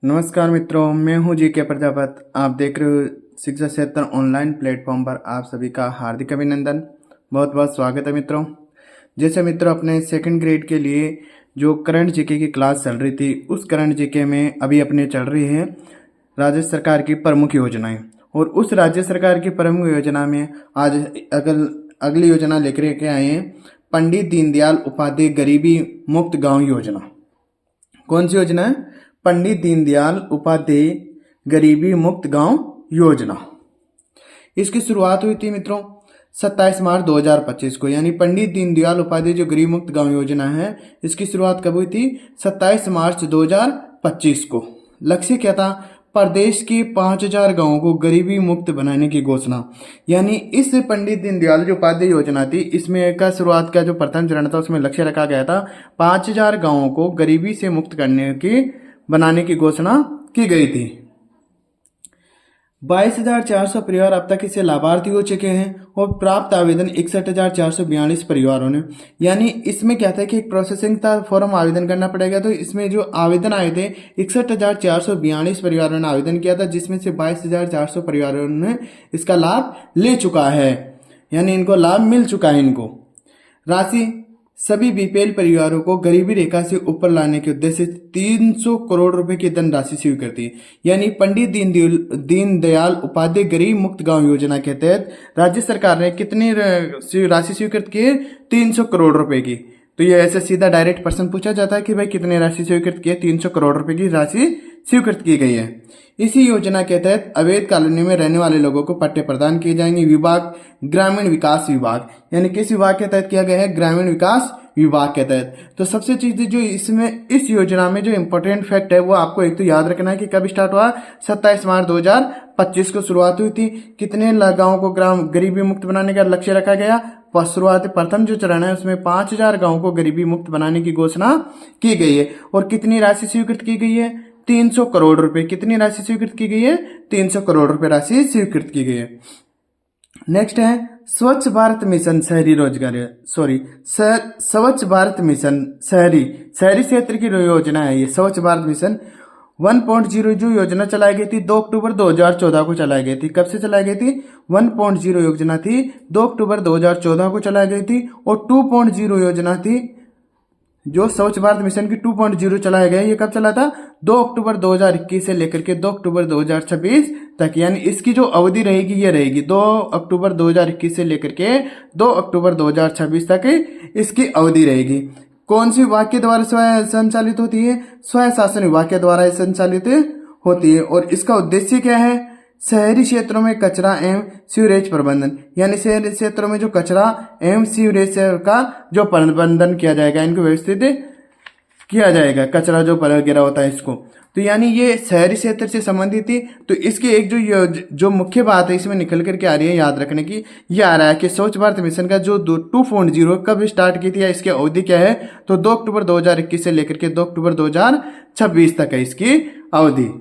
नमस्कार मित्रों, मैं हूं जी के प्रजापत। आप देख रहे हो शिक्षा क्षेत्र ऑनलाइन प्लेटफॉर्म पर। आप सभी का हार्दिक अभिनंदन, बहुत बहुत स्वागत है मित्रों। जैसे मित्रों, अपने सेकंड ग्रेड के लिए जो करंट जीके की क्लास चल रही थी, उस करंट जीके में अभी अपने चल रही है राज्य सरकार की प्रमुख योजनाएं। और उस राज्य सरकार की प्रमुख योजना में आज अगली योजना लेकर के आए हैं, पंडित दीनदयाल उपाध्याय गरीबी मुक्त गांव योजना। कौन सी योजना है? पंडित दीनदयाल उपाध्याय गरीबी मुक्त गांव योजना। इसकी शुरुआत हुई थी मित्रों 27 मार्च 2025 को, यानी पंडित दीनदयाल उपाध्याय जो गरीब मुक्त गांव योजना है, इसकी शुरुआत कब हुई थी? 27 मार्च 2025 को। लक्ष्य क्या था? प्रदेश के 5000 गांवों को गरीबी मुक्त बनाने की घोषणा। यानी इस पंडित दीनदयाल जो उपाध्याय योजना थी, इसमें का शुरुआत का जो प्रथम चरण था, उसमें लक्ष्य रखा गया था 5000 गांवों को गरीबी से मुक्त बनाने की घोषणा की गई थी। 22,400 परिवार अब तक इससे लाभार्थी हो चुके हैं और प्राप्त आवेदन 61,442 परिवारों ने। यानी इसमें क्या था कि एक प्रोसेसिंग था, फॉर्म आवेदन करना पड़ेगा, तो इसमें जो आवेदन आए थे 61,442 परिवारों ने आवेदन किया था, जिसमें से 22,400 परिवारों ने इसका लाभ ले चुका है, यानी इनको लाभ मिल चुका है। इनको राशि सभी बीपीएल परिवारों को गरीबी रेखा से ऊपर लाने के उद्देश्य से 300 करोड़ रुपए की धनराशि स्वीकृति। यानी पंडित दीनदयाल उपाध्याय गरीब मुक्त गांव योजना के तहत राज्य सरकार ने कितनी राशि स्वीकृत की है? 300 करोड़ रुपए की। तो ये ऐसे सीधा डायरेक्ट प्रश्न पूछा जाता है कि भाई कितनी राशि स्वीकृत की है? 300 करोड़ रुपए की राशि स्वीकृत की गई है। इसी योजना के तहत अवैध कॉलोनी में रहने वाले लोगों को पट्टे प्रदान किए जाएंगे। विभाग ग्रामीण विकास विभाग, यानी किस विभाग के तहत किया गया है? ग्रामीण विकास विभाग के तहत। तो सबसे चीज जो इसमें इस योजना में जो इम्पोर्टेंट फैक्ट है, वो आपको एक तो याद रखना है कि कब स्टार्ट हुआ? 27 मार्च 2025 को शुरुआत हुई थी। कितने गांवों को गरीबी मुक्त बनाने का लक्ष्य रखा गया? शुरुआत प्रथम जो चरण है उसमें 5000 गांवों को गरीबी मुक्त बनाने की घोषणा की गई है। और कितनी राशि स्वीकृत की गई है? 300 करोड़ रुपए। कितनी राशि स्वीकृत की गई है? 300 करोड़ रुपए राशि स्वीकृत की गई है। नेक्स्ट है स्वच्छ भारत मिशन शहरी रोजगार, स्वच्छ भारत मिशन शहरी क्षेत्र की योजना है ये। स्वच्छ भारत मिशन 1.0 जो योजना चलाई गई थी 2 अक्टूबर 2014 को चलाई गई थी। कब से चलाई गई थी? 1.0 योजना थी 2 अक्टूबर 2014 को चलाई गई थी। और 2.0 योजना थी जो स्वच्छ भारत मिशन की 2.0 चलाया गया, ये कब चला था? 2 अक्टूबर 2021 से लेकर के 2 अक्टूबर 2026 तक। यानी इसकी जो अवधि रहेगी ये रहेगी 2 अक्टूबर 2021 से लेकर के 2 अक्टूबर 2026 तक इसकी अवधि रहेगी। कौन सी विभाग के द्वारा संचालित होती है? स्वयं शासन विभाग के द्वारा संचालित होती है। और इसका उद्देश्य क्या है? शहरी क्षेत्रों में कचरा एवं सीवरेज प्रबंधन, यानी शहरी क्षेत्रों में जो कचरा एवं सीवरेज का जो प्रबंधन किया जाएगा, इनको व्यवस्थित किया जाएगा, कचरा जो वगैरह होता है इसको। तो यानी ये शहरी क्षेत्र से संबंधित थी। तो इसकी एक जो मुख्य बात है इसमें निकल करके आ रही है याद रखने की, ये आ रहा है कि स्वच्छ भारत मिशन का जो 2.0 कब स्टार्ट की थी या इसकी अवधि क्या है? तो 2 अक्टूबर 2021 से लेकर के 2 अक्टूबर 2026 तक है इसकी अवधि।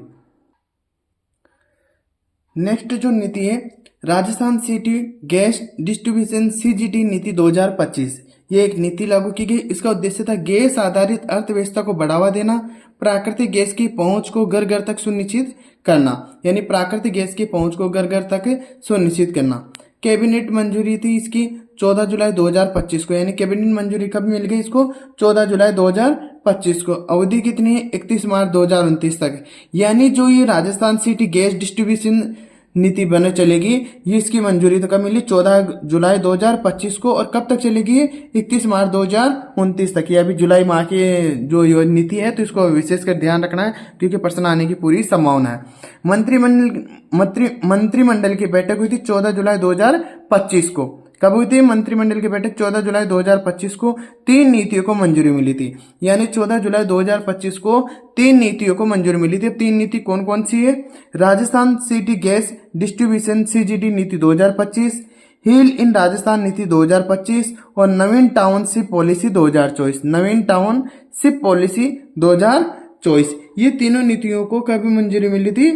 नेक्स्ट जो नीति है Rajasthan city gas distribution CGD नीति 2025। ये एक नीति लागू की गई। इसका उद्देश्य था गैस आधारित अर्थव्यवस्था को बढ़ावा देना, प्राकृतिक गैस की पहुंच को घर घर तक सुनिश्चित करना, यानी प्राकृतिक गैस की पहुंच को घर घर तक सुनिश्चित करना। कैबिनेट मंजूरी थी इसकी 14 जुलाई 2025 को, यानी कैबिनेट मंजूरी कब मिल गई इसको? 14 जुलाई 2025 को। अवधि कितनी है? 31 मार्च 2029 तक। यानी जो ये राजस्थान सिटी गैस डिस्ट्रीब्यूशन नीति बने चलेगी, ये इसकी मंजूरी तो कब मिली? 14 जुलाई 2025 को। और कब तक चलेगी? 31 मार्च 2029 तक। ये अभी जुलाई माह की जो नीति है, तो इसको विशेषकर ध्यान रखना है क्योंकि प्रश्न आने की पूरी संभावना है। मंत्रिमंडल की बैठक हुई थी 14 जुलाई 2025 को। कब हुई थी मंत्रिमंडल की बैठक? 14 जुलाई 2025 को। 3 नीतियों को मंजूरी मिली थी, यानी 14 जुलाई 2025 को 3 नीतियों को मंजूरी मिली थी। 3 नीति कौन कौन सी है? Rajasthan city gas distribution CGD नीति 2025, हील इन राजस्थान नीति 2025 और नवीन टाउनशिप पॉलिसी 2024। नवीन टाउनशिप पॉलिसी 2024, ये तीनों नीतियों को कब मंजूरी मिली थी?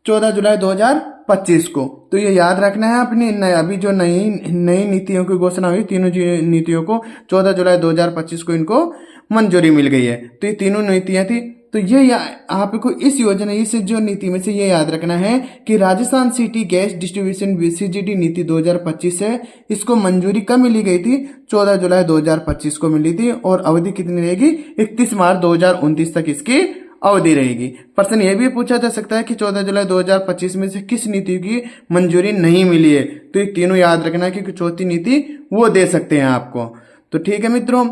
14 जुलाई 2025 को। तो ये याद रखना है अपनी अभी जो नई नीतियों की घोषणा हुई, तीनों नीतियों को 14 जुलाई 2025 को इनको मंजूरी मिल गई है। तो ये तीनों नीतियां थी। तो ये आपको इस योजना, इस जो नीति में से ये याद रखना है कि Rajasthan city gas distribution CGD नीति 2025 है, इसको मंजूरी कब मिली गई थी? 14 जुलाई 2025 को मिली थी, और अवधि कितनी रहेगी? 31 मार्च 2029 तक इसकी अवधि रहेगी। प्रश्न ये भी पूछा जा सकता है कि 14 जुलाई 2025 में से किस नीति की मंजूरी नहीं मिली है, तो ये तीनों याद रखना है, क्योंकि चौथी नीति वो दे सकते हैं आपको। तो ठीक है मित्रों,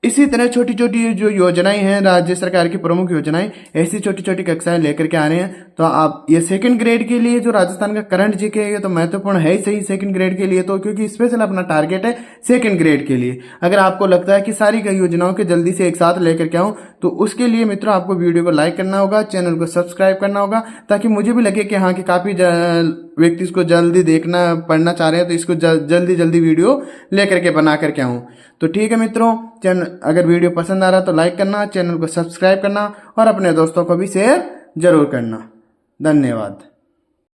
इसी तरह छोटी छोटी जो योजनाएं हैं, राज्य सरकार की प्रमुख योजनाएं, ऐसी छोटी छोटी कक्षाएं लेकर के आ रहे हैं। तो आप ये सेकंड ग्रेड के लिए जो राजस्थान का करंट जीके है, ये तो महत्वपूर्ण है ही सही सेकंड ग्रेड के लिए, तो क्योंकि स्पेशल अपना टारगेट है सेकंड ग्रेड के लिए। अगर आपको लगता है कि सारी योजनाओं के जल्दी से एक साथ लेकर के आऊं, तो उसके लिए मित्रों आपको वीडियो को लाइक करना होगा, चैनल को सब्सक्राइब करना होगा, ताकि मुझे भी लगे कि हाँ कि काफी व्यक्ति इसको जल्दी देखना पढ़ना चाह रहे हैं, तो इसको जल्दी जल्दी वीडियो लेकर के बना करके आऊं। तो ठीक है मित्रों, चैनल अगर वीडियो पसंद आ रहा तो लाइक करना, चैनल को सब्सक्राइब करना और अपने दोस्तों को भी शेयर जरूर करना। धन्यवाद।